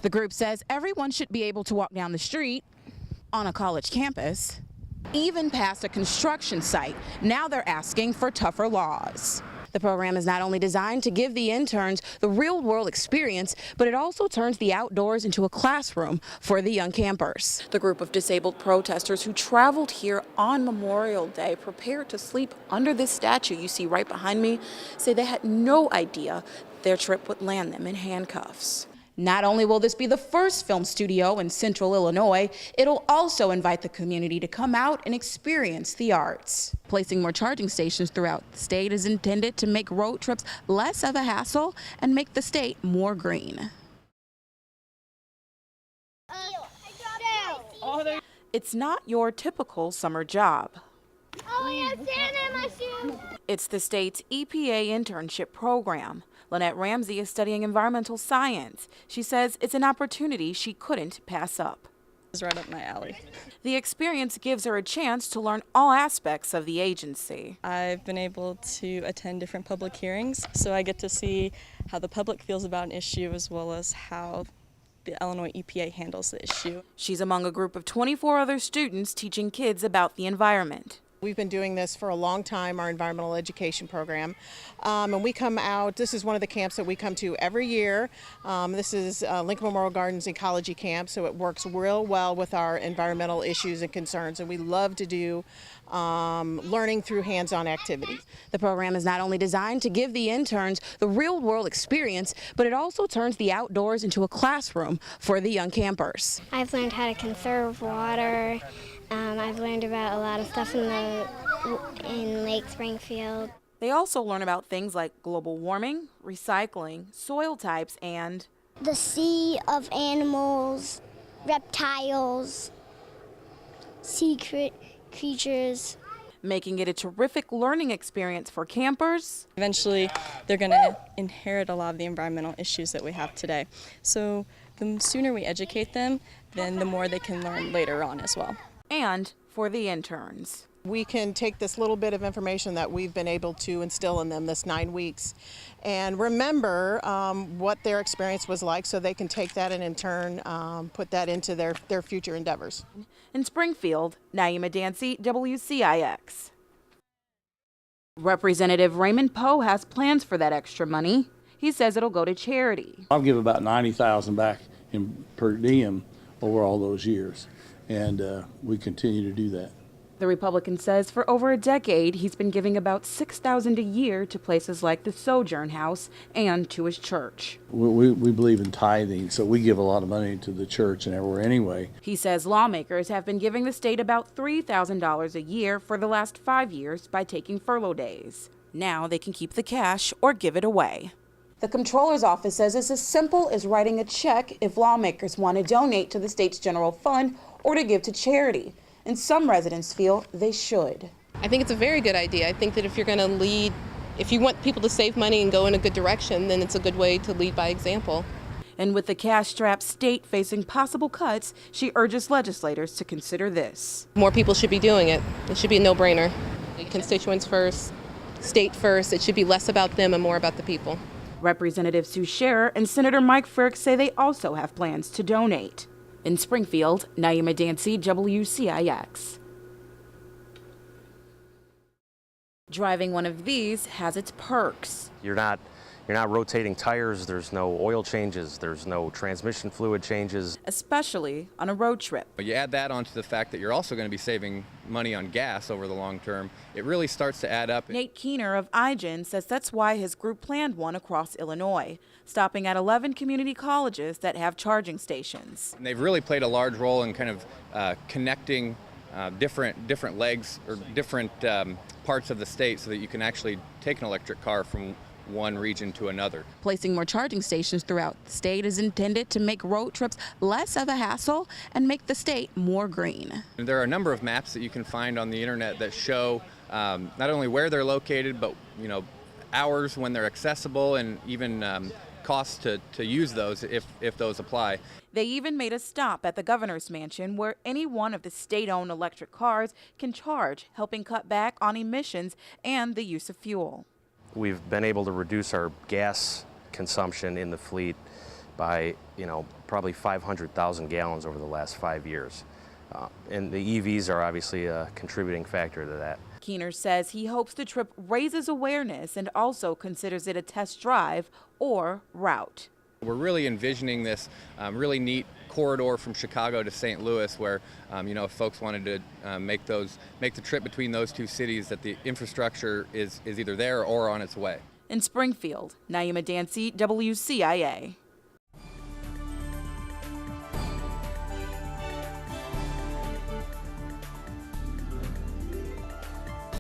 The group says everyone should be able to walk down the street on a college campus, even past a construction site. Now they're asking for tougher laws. The program is not only designed to give the interns the real-world experience, but it also turns the outdoors into a classroom for the young campers. The group of disabled protesters who traveled here on Memorial Day, prepared to sleep under this statue you see right behind me, say they had no idea their trip would land them in handcuffs. Not only will this be the first film studio in Central Illinois, it'll also invite the community to come out and experience the arts. Placing more charging stations throughout the state is intended to make road trips less of a hassle and make the state more green. It's not your typical summer job. Oh, I have sand in my shoes. It's the state's EPA internship program. Lynette Ramsey is studying environmental science. She says it's an opportunity she couldn't pass up. It's right up my alley. The experience gives her a chance to learn all aspects of the agency. I've been able to attend different public hearings, so I get to see how the public feels about an issue as well as how the Illinois EPA handles the issue. She's among a group of 24 other students teaching kids about the environment. We've been doing this for a long time, our environmental education program, and we come out. This is one of the camps that we come to every year. This is Lincoln Memorial Gardens Ecology Camp, so it works real well with our environmental issues and concerns, and we love to do learning through hands-on activities. The program is not only designed to give the interns the real-world experience, but it also turns the outdoors into a classroom for the young campers. I've learned how to conserve water. I've learned about a lot of stuff in Lake Springfield. They also learn about things like global warming, recycling, soil types, and the sea of animals, reptiles, sea creatures. Making it a terrific learning experience for campers. Eventually, they're going to inherit a lot of the environmental issues that we have today. So the sooner we educate them, then the more they can learn later on as well. And for the interns. We can take this little bit of information that we've been able to instill in them this 9 weeks and remember what their experience was like, so they can take that and in turn put that into their future endeavors. In Springfield, Niema Dancy, WCIX. Representative Raymond Poe has plans for that extra money. He says it'll go to charity. I'll give about $90,000 back in per diem over all those years, and we continue to do that. The Republican says for over a decade he's been giving about $6,000 a year to places like the Sojourn House and to his church. We believe in tithing, so we give a lot of money to the church and everywhere anyway. He says lawmakers have been giving the state about $3,000 a year for the last 5 years by taking furlough days. Now they can keep the cash or give it away. The comptroller's office says it's as simple as writing a check if lawmakers want to donate to the state's general fund or to give to charity. And some residents feel they should. I think it's a very good idea. I think that if you're going to lead, if you want people to save money and go in a good direction, then it's a good way to lead by example. And with the cash-strapped state facing possible cuts, she urges legislators to consider this. More people should be doing it. It should be a no-brainer. Constituents first, state first. It should be less about them and more about the people. Representative Sue Scherer and Senator Mike Frick say they also have plans to donate. In Springfield, Niema Dancy, WCIX. Driving one of these has its perks. You're not rotating tires, there's no oil changes, there's no transmission fluid changes. Especially on a road trip. But you add that onto the fact that you're also going to be saving money on gas over the long term, it really starts to add up. Nate Keener of iGen says that's why his group planned one across Illinois, stopping at 11 community colleges that have charging stations. And they've really played a large role in kind of connecting different legs or different parts of the state so that you can actually take an electric car from one region to another. Placing more charging stations throughout the state is intended to make road trips less of a hassle and make the state more green. And there are a number of maps that you can find on the internet that show not only where they're located, but hours when they're accessible and even costs to use those if those apply. They even made a stop at the governor's mansion where any one of the state-owned electric cars can charge, helping cut back on emissions and the use of fuel. We've been able to reduce our gas consumption in the fleet by, probably 500,000 gallons over the last 5 years. And the EVs are obviously a contributing factor to that. Keener says he hopes the trip raises awareness and also considers it a test drive or route. We're really envisioning this really neat corridor from Chicago to St. Louis where, if folks wanted to make the trip between those two cities, that the infrastructure is either there or on its way. In Springfield, Niema, Dancy, WCIA.